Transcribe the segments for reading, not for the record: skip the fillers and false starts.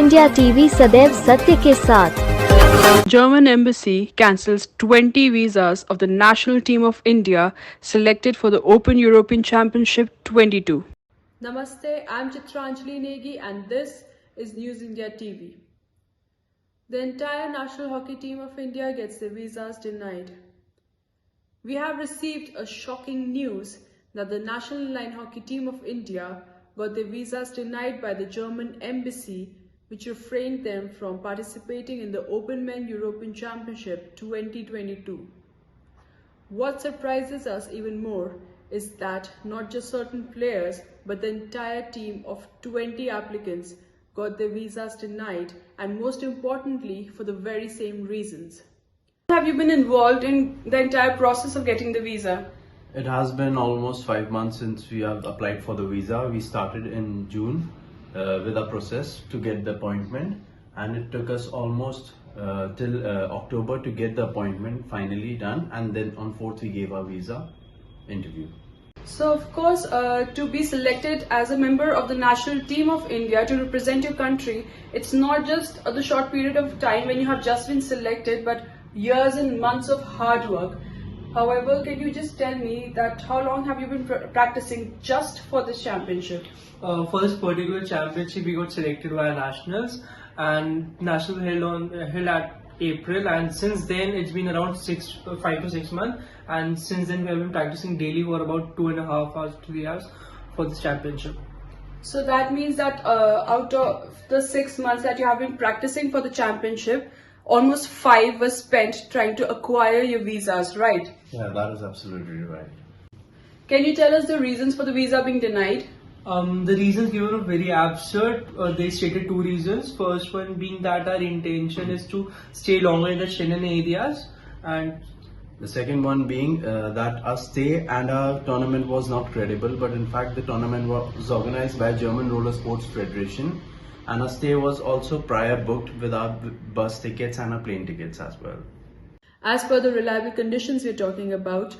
India TV सदैव सत्य के साथ। German embassy cancels 20 visas of the national team of India selected for the Open European Championship 22. Namaste, I'm Chitranjali Negi and this is News India TV. The entire national hockey team of India gets their visas denied. We have received a shocking news that the national line hockey team of India got their visas denied by the German embassy, which refrained them from participating in the Open Men European Championship 2022. What surprises us even more is that not just certain players, but the entire team of 20 applicants got their visas denied, and most importantly, for the very same reasons. Have you been involved in the entire process of getting the visa? It has been almost 5 months since we have applied for the visa. We started in June with a process to get the appointment, and it took us almost till October to get the appointment finally done, and then on 4th we gave our visa interview. So of course, to be selected as a member of the national team of India to represent your country, it's not just the short period of time when you have just been selected, but years and months of hard work. However, can you just tell me that how long have you been practicing just for this championship? For this particular championship, we got selected via nationals, and national held at April, and since then it's been around 5 to 6 months, and since then we have been practicing daily for about 2.5 hours to 3 hours for this championship. So that means that out of the 6 months that you have been practicing for the championship, almost 5 were spent trying to acquire your visas, right? Yeah, that is absolutely right. Can you tell us the reasons for the visa being denied? The reasons given are very absurd. They stated 2 reasons. First one being that our intention is to stay longer in the Schengen areas, and The second one being that our stay and our tournament was not credible, but in fact the tournament was organized by German Roller Sports Federation, and our stay was also prior booked with our bus tickets and our plane tickets as well. As per the reliable conditions we're talking about,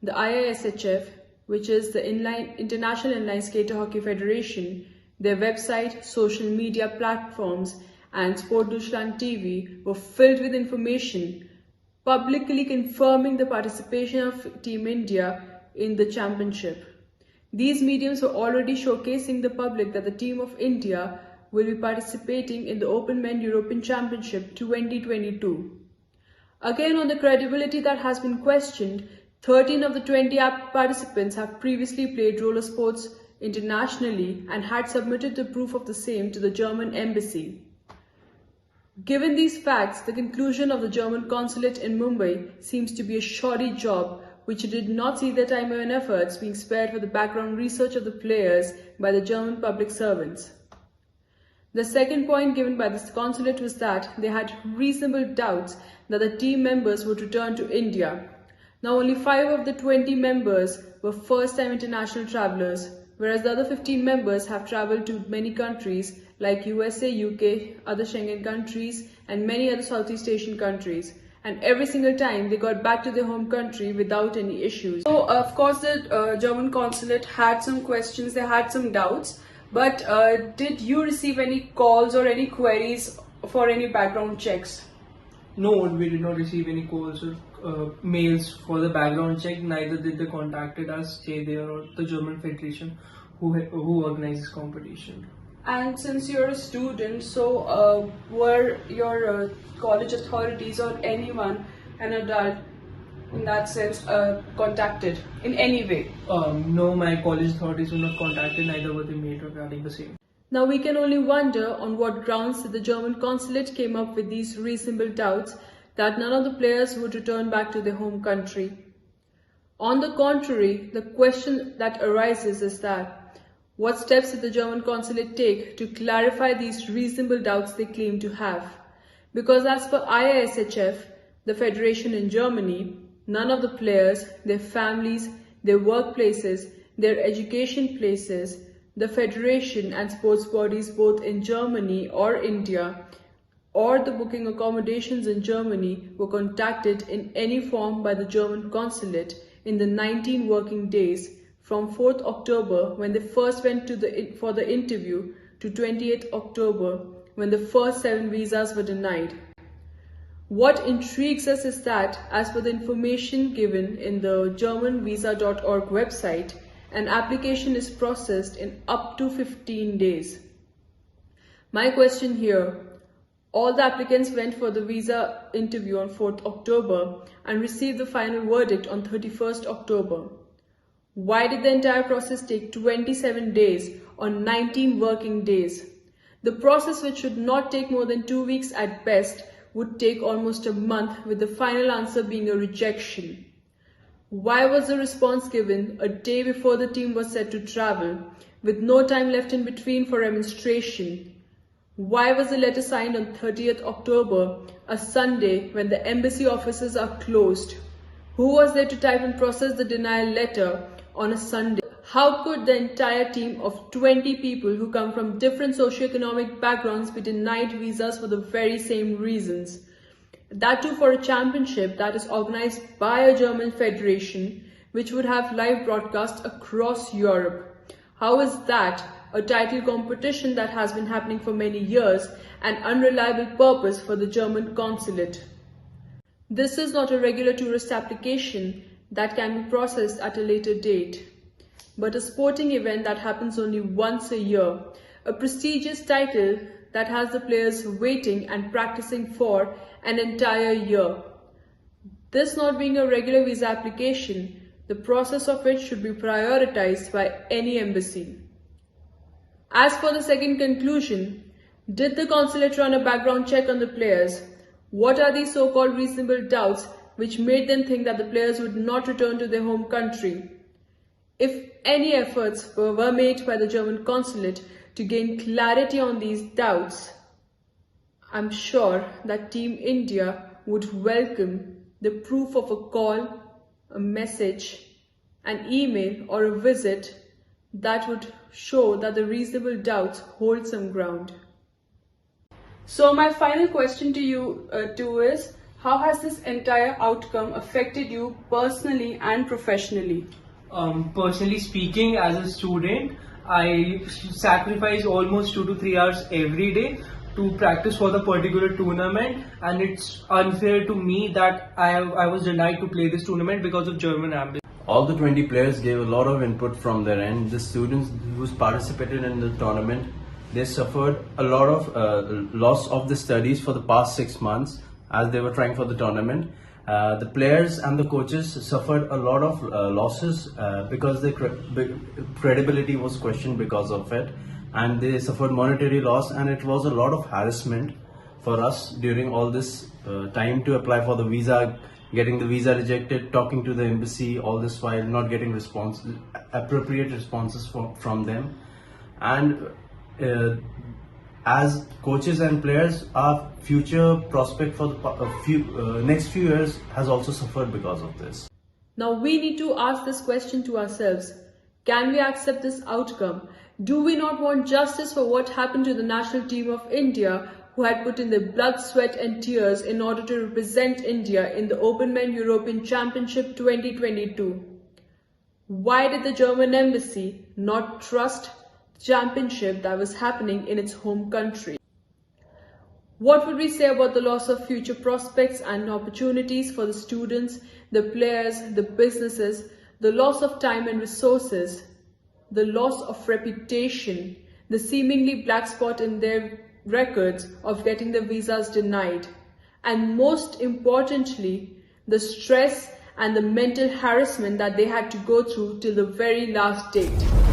the IISHF, which is the International Inline Skater Hockey Federation, their website, social media platforms and Sport Deutschland TV were filled with information publicly confirming the participation of Team India in the championship. These mediums were already showcasing the public that the team of India will be participating in the Open Men European Championship 2022. Again, on the credibility that has been questioned, 13 of the 20 participants have previously played roller sports internationally and had submitted the proof of the same to the German embassy. Given these facts, the conclusion of the German consulate in Mumbai seems to be a shoddy job which did not see their time and efforts being spared for the background research of the players by the German public servants. The second point given by the consulate was that they had reasonable doubts that the team members would return to India. Now only 5 of the 20 members were first-time international travellers, whereas the other 15 members have travelled to many countries like USA, UK, other Schengen countries and many other Southeast Asian countries. And every single time they got back to their home country without any issues. So of course the German consulate had some questions, they had some doubts, but did you receive any calls or any queries for any background checks? no, we did not receive any calls or mails for the background check. Neither did they contacted us, stay there, or the German Federation who organizes competition. And since you're a student, so were your college authorities or anyone, an adult in that sense, contacted in any way? No, my college authorities were not contacted, neither were they mailed regarding the same. Now we can only wonder on what grounds the German consulate came up with these reasonable doubts that none of the players would return back to their home country. On the contrary, the question that arises is that what steps did the German consulate take to clarify these reasonable doubts they claim to have? Because as per IISHF, the federation in Germany, none of the players, their families, their workplaces, their education places, the federation and sports bodies both in Germany or India, or the booking accommodations in Germany were contacted in any form by the German consulate in the 19 working days from 4th October when they first went for the interview to 28th October when the first 7 visas were denied. What intrigues us is that, as per the information given in the German visa.org website, an application is processed in up to 15 days. My question here, all the applicants went for the visa interview on 4th October and received the final verdict on 31st October. Why did the entire process take 27 days or 19 working days? The process, which should not take more than 2 weeks at best, would take almost a month, with the final answer being a rejection. Why was the response given a day before the team was set to travel, with no time left in between for remonstration? Why was the letter signed on 30th October, a Sunday when the embassy offices are closed? Who was there to type and process the denial letter on a Sunday? How could the entire team of 20 people who come from different socioeconomic backgrounds be denied visas for the very same reasons? That too for a championship that is organized by a German federation, which would have live broadcast across Europe. How is that a title competition that has been happening for many years, an unreliable purpose for the German consulate? This is not a regular tourist application that can be processed at a later date, but a sporting event that happens only once a year, a prestigious title that has the players waiting and practicing for an entire year. This not being a regular visa application, the process of which should be prioritized by any embassy. As for the second conclusion, did the consulate run a background check on the players? What are these so-called reasonable doubts which made them think that the players would not return to their home country? If any efforts were made by the German consulate to gain clarity on these doubts, I'm sure that Team India would welcome the proof of a call, a message, an email or a visit that would show that the reasonable doubts hold some ground. So my final question to you too is, how has this entire outcome affected you personally and professionally? Personally speaking, as a student, I sacrifice almost 2 to 3 hours every day to practice for the particular tournament, and it's unfair to me that I was denied to play this tournament because of German embassy. All the 20 players gave a lot of input from their end. The students who participated in the tournament, they suffered a lot of loss of the studies for the past 6 months as they were trying for the tournament. The players and the coaches suffered a lot of losses because their credibility was questioned because of it, and they suffered monetary loss, and it was a lot of harassment for us during all this time to apply for the visa, getting the visa rejected, talking to the embassy, all this while not getting appropriate responses from them. And as coaches and players, our future prospect for the next few years has also suffered because of this. Now we need to ask this question to ourselves. Can we accept this outcome? Do we not want justice for what happened to the national team of India, who had put in their blood, sweat and tears in order to represent India in the Open Men European Championship 2022? Why did the German embassy not trust the championship that was happening in its home country? What would we say about the loss of future prospects and opportunities for the students, the players, the businesses, the loss of time and resources, the loss of reputation, the seemingly black spot in their records of getting the visas denied, and most importantly, the stress and the mental harassment that they had to go through till the very last date?